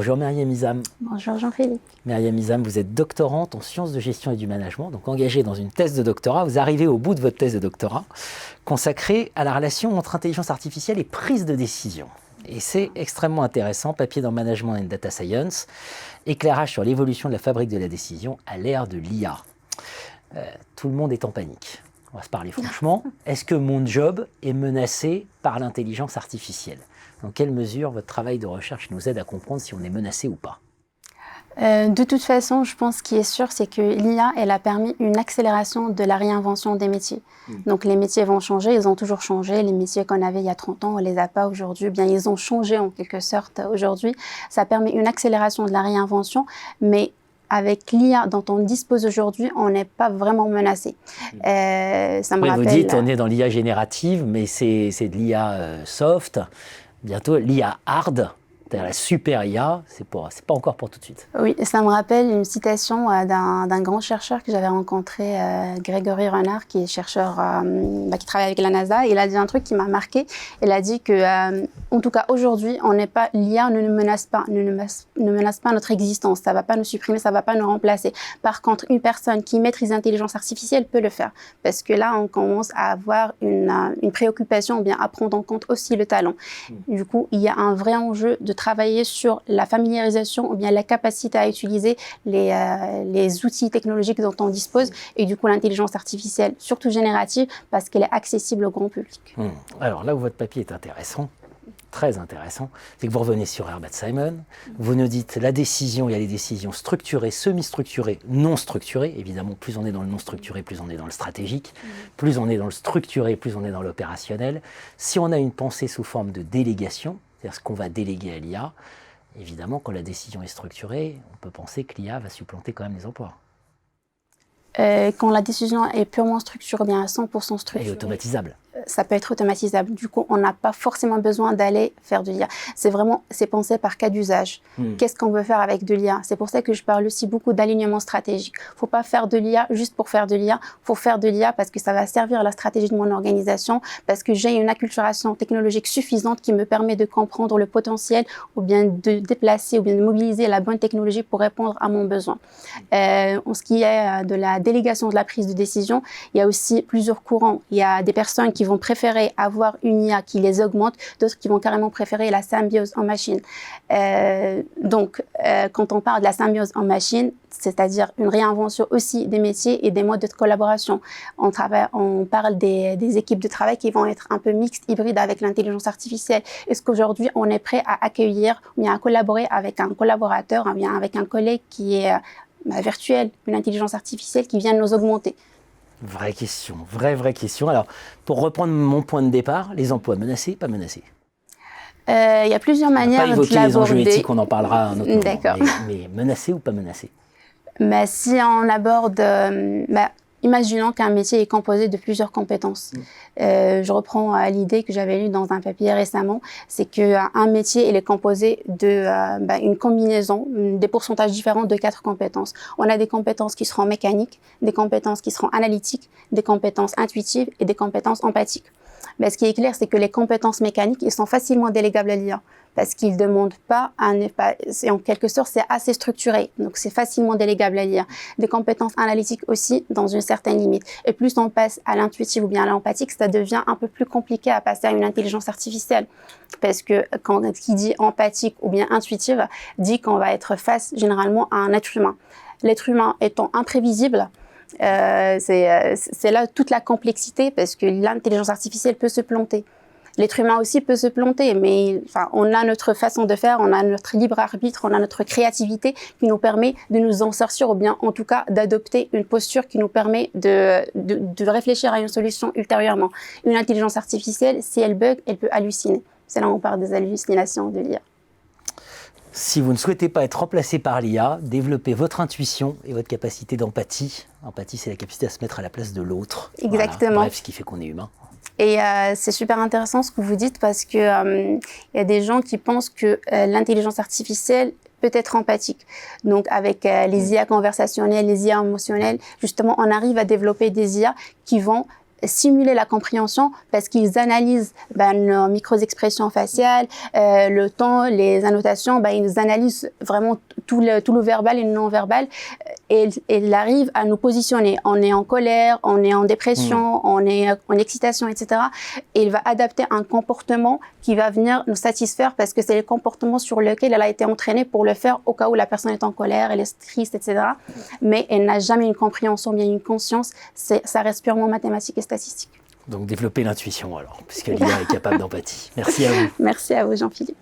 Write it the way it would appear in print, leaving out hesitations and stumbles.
Bonjour Myriam Izam. Bonjour Jean-Philippe. Myriam Izam, vous êtes doctorante en sciences de gestion et du management, donc engagée dans une thèse de doctorat. Vous arrivez au bout de votre thèse de doctorat consacrée à la relation entre intelligence artificielle et prise de décision. Et c'est extrêmement intéressant, papier dans Management and Data Science, éclairage sur l'évolution de la fabrique de la décision à l'ère de l'IA. Tout le monde est en panique. On va se parler franchement. Est-ce que mon job est menacé par l'intelligence artificielle ? Dans quelle mesure votre travail de recherche nous aide à comprendre si on est menacé ou pas ? De toute façon, je pense ce qui est sûr, c'est que l'IA, elle a permis une accélération de la réinvention des métiers. Donc les métiers vont changer, ils ont toujours changé. Les métiers qu'on avait il y a 30 ans, on ne les a pas aujourd'hui. Bien, ils ont changé en quelque sorte aujourd'hui. Ça permet une accélération de la réinvention, mais avec l'IA dont on dispose aujourd'hui, on n'est pas vraiment menacé. Ça me rappelle... Vous dites on est dans l'IA générative, mais c'est de l'IA soft. Bientôt, l'IA hard, c'est-à-dire la super IA, c'est pas encore pour tout de suite. Oui, ça me rappelle une citation d'un grand chercheur que j'avais rencontré, Grégory Renard, qui est chercheur, qui travaille avec la NASA. Il a dit un truc qui m'a marqué. Il a dit que, en tout cas aujourd'hui, l'IA ne nous menace pas, ne menace pas notre existence. Ça va pas nous supprimer, ça va pas nous remplacer. Par contre, une personne qui maîtrise l'intelligence artificielle peut le faire, parce que là, on commence à avoir une préoccupation, ou bien à prendre en compte aussi le talent. Du coup, il y a un vrai enjeu de travailler sur la familiarisation ou bien la capacité à utiliser les outils technologiques dont on dispose et du coup l'intelligence artificielle, surtout générative, parce qu'elle est accessible au grand public. Alors là où votre papier est intéressant, très intéressant, c'est que vous revenez sur Herbert Simon, vous nous dites la décision, il y a les décisions structurées, semi-structurées, non structurées. Évidemment, plus on est dans le non structuré, plus on est dans le stratégique, plus on est dans le structuré, plus on est dans l'opérationnel. Si on a une pensée sous forme de délégation, c'est-à-dire ce qu'on va déléguer à l'IA, évidemment, quand la décision est structurée, on peut penser que l'IA va supplanter quand même les emplois. Quand la décision est purement structurée, bien à 100% structurée. Et automatisable. Ça peut être automatisable. Du coup, on n'a pas forcément besoin d'aller faire de l'IA. C'est pensé par cas d'usage. Qu'est-ce qu'on veut faire avec de l'IA? C'est pour ça que je parle aussi beaucoup d'alignement stratégique. Il ne faut pas faire de l'IA juste pour faire de l'IA. Il faut faire de l'IA parce que ça va servir la stratégie de mon organisation, parce que j'ai une acculturation technologique suffisante qui me permet de comprendre le potentiel ou bien de déplacer ou bien de mobiliser la bonne technologie pour répondre à mon besoin. En ce qui est de la délégation de la prise de décision, il y a aussi plusieurs courants. Il y a des personnes qui vont préférer avoir une IA qui les augmente, d'autres qui vont carrément préférer la symbiose en machine. Donc, quand on parle de la symbiose en machine, c'est-à-dire une réinvention aussi des métiers et des modes de collaboration. On parle des équipes de travail qui vont être un peu mixtes, hybrides avec l'intelligence artificielle. Est-ce qu'aujourd'hui, on est prêt à accueillir ou bien à collaborer avec un collaborateur, ou bien avec un collègue qui est virtuel, une intelligence artificielle qui vient nous augmenter? Vraie question, vraie question. Alors, pour reprendre mon point de départ, les emplois menacés, pas menacés? Il y a plusieurs manières de l'aborder. Pas évoquer les enjeux éthiques, on en parlera un autre moment. D'accord. Mais menacés ou pas menacés? Si on aborde... imaginons qu'un métier est composé de plusieurs compétences. Je reprends l'idée que j'avais lue dans un papier récemment, c'est qu'un métier il est composé une combinaison, des pourcentages différents de 4 compétences. On a des compétences qui seront mécaniques, des compétences qui seront analytiques, des compétences intuitives et des compétences empathiques. Ce qui est clair, c'est que les compétences mécaniques, ils sont facilement délégables à l'IA parce qu'ils ne demandent pas en quelque sorte, c'est assez structuré. Donc, c'est facilement délégable à l'IA. Des compétences analytiques aussi, dans une certaine limite. Et plus on passe à l'intuitif ou bien à l'empathique, ça devient un peu plus compliqué à passer à une intelligence artificielle. Parce que qui dit empathique ou bien intuitive, dit qu'on va être face généralement à un être humain. L'être humain étant imprévisible, c'est là toute la complexité parce que l'intelligence artificielle peut se planter. L'être humain aussi peut se planter, mais on a notre façon de faire, on a notre libre arbitre, on a notre créativité qui nous permet de nous en sortir ou bien en tout cas d'adopter une posture qui nous permet de réfléchir à une solution ultérieurement. Une intelligence artificielle, si elle bug, elle peut halluciner. C'est là où on parle des hallucinations de l'IA. Si vous ne souhaitez pas être remplacé par l'IA, développez votre intuition et votre capacité d'empathie. Empathie, c'est la capacité à se mettre à la place de l'autre. Exactement. Voilà. Bref, ce qui fait qu'on est humain. Et c'est super intéressant ce que vous dites parce que y a des gens qui pensent que l'intelligence artificielle peut être empathique. Donc avec les IA conversationnelles, les IA émotionnelles, justement, on arrive à développer des IA qui vont simuler la compréhension parce qu'ils analysent nos micro-expressions faciales, le ton, les annotations, ils analysent vraiment tout le verbal et le non-verbal et ils arrivent à nous positionner. On est en colère, on est en dépression, on est en excitation, etc. Et il va adapter un comportement qui va venir nous satisfaire parce que c'est le comportement sur lequel elle a été entraînée pour le faire au cas où la personne est en colère, elle est triste, etc. Mais elle n'a jamais une compréhension, bien une conscience. Ça reste purement mathématique et statistique. Donc développer l'intuition alors, puisque l'IA est capable d'empathie. Merci à vous. Merci à vous, Jean-Philippe.